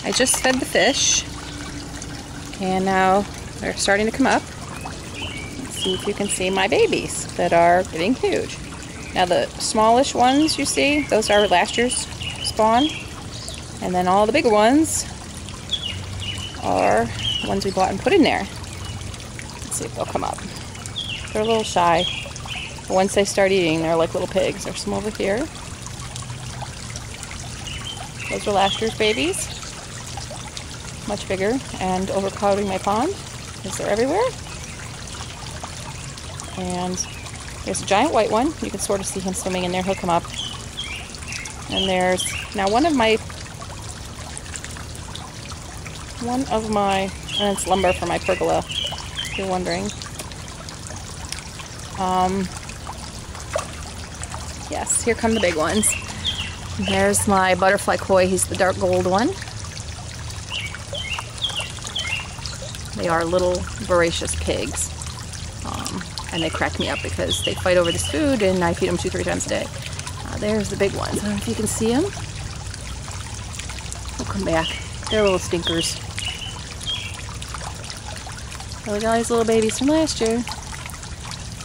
I just fed the fish, and now they're starting to come up. Let's see if you can see my babies that are getting huge. Now the smallish ones you see, those are last year's spawn, and then all the bigger ones are ones we bought and put in there. Let's see if they'll come up. They're a little shy, but once they start eating, they're like little pigs. There's some over here. Those are last year's babies. Much bigger and overcrowding my pond because they're everywhere. And there's a giant white one. You can sort of see him swimming in there. He'll come up. And there's now one of my, and it's lumber for my pergola, if you're wondering. Yes, here come the big ones. There's my butterfly koi. He's the dark gold one. They are little voracious pigs. And they crack me up because they fight over this food and I feed them 2-3 times a day. There's the big ones. I don't know if you can see them. They'll come back. They're little stinkers. I got these little babies from last year.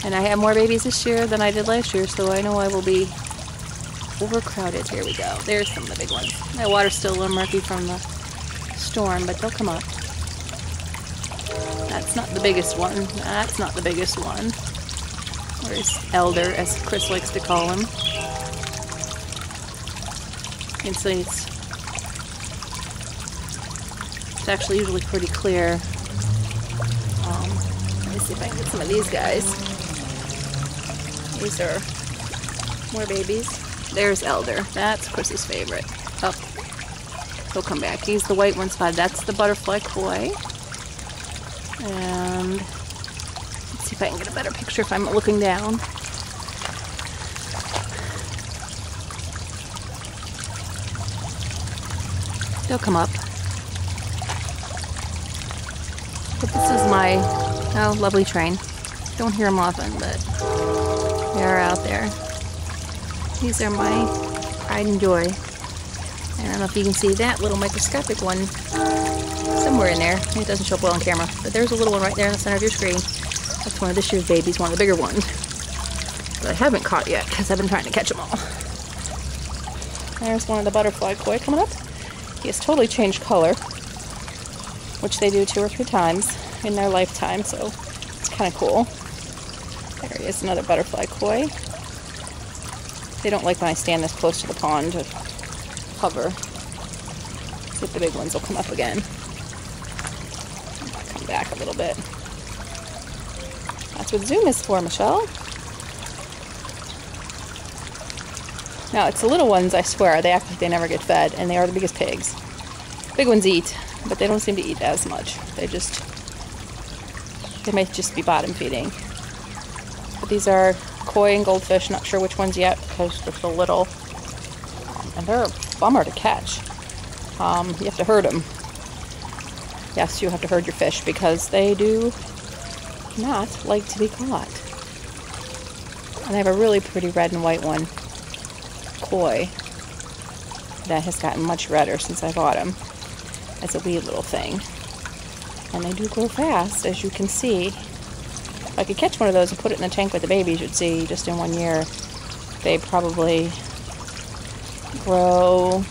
And I have more babies this year than I did last year, so I know I will be overcrowded. Here we go. There's some of the big ones. My water's still a little murky from the storm, but they'll come up. That's not the biggest one. That's not the biggest one. Where's Elder, as Chris likes to call him. You can see it's actually usually pretty clear. Let me see if I can get some of these guys. These are more babies. There's Elder. That's Chris's favorite. Oh, he'll come back. He's the white one spotted. That's the butterfly koi. And let's see if I can get a better picture if I'm looking down. They'll come up. But this is my lovely train. Don't hear them often, but they're out there. These are my pride and joy. I don't know if you can see that little microscopic one somewhere in there. It doesn't show up well on camera, but there's a little one right there in the center of your screen. That's one of this year's babies, one of the bigger ones. But I haven't caught yet because I've been trying to catch them all. There's one of the butterfly koi coming up. He has totally changed color, which they do 2 or 3 times in their lifetime, so it's kind of cool. There he is, another butterfly koi. They don't like when I stand this close to the pond to hover. See if the big ones will come up again. Come back a little bit. That's what Zoom is for, Michelle. Now, it's the little ones, I swear, they act like they never get fed, and they are the biggest pigs. Big ones eat, but they don't seem to eat as much. They may just be bottom feeding. But these are koi and goldfish, not sure which ones yet, because they're so little. And they're a bummer to catch. You have to herd them. Yes, you have to herd your fish, because they do not like to be caught. And I have a really pretty red and white one, koi, that has gotten much redder since I bought him. It's a wee little thing. And they do grow fast, as you can see. If I could catch one of those and put it in the tank with the babies, you'd see just in 1 year, they probably grow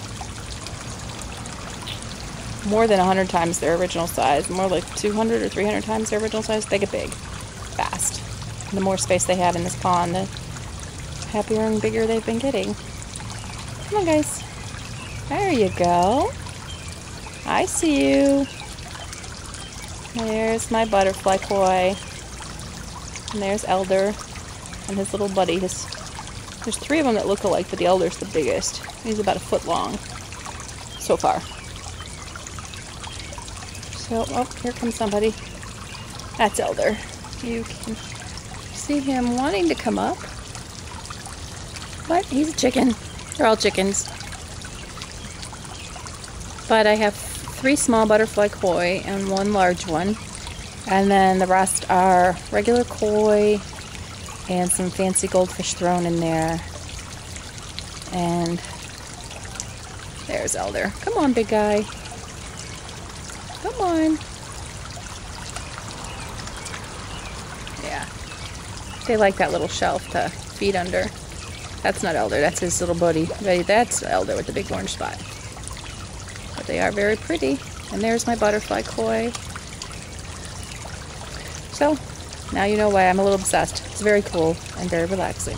more than 100 times their original size, more like 200 or 300 times their original size. They get big, fast. And the more space they have in this pond, the happier and bigger they've been getting. Come on, guys. There you go. I see you. There's my butterfly koi. And there's Elder and his little buddy. There's 3 of them that look alike, but the Elder's the biggest. He's about 1 foot long so far. So, oh, here comes somebody. That's Elder. You can see him wanting to come up, but he's a chicken. They're all chickens. But I have 3 small butterfly koi and 1 large one. And then the rest are regular koi and some fancy goldfish thrown in there. And there's Elder. Come on, big guy. Come on. Yeah. They like that little shelf to feed under. That's not Elder, that's his little buddy. That's Elder with the big orange spot. But they are very pretty. And there's my butterfly koi. So, now you know why I'm a little obsessed. It's very cool and very relaxing.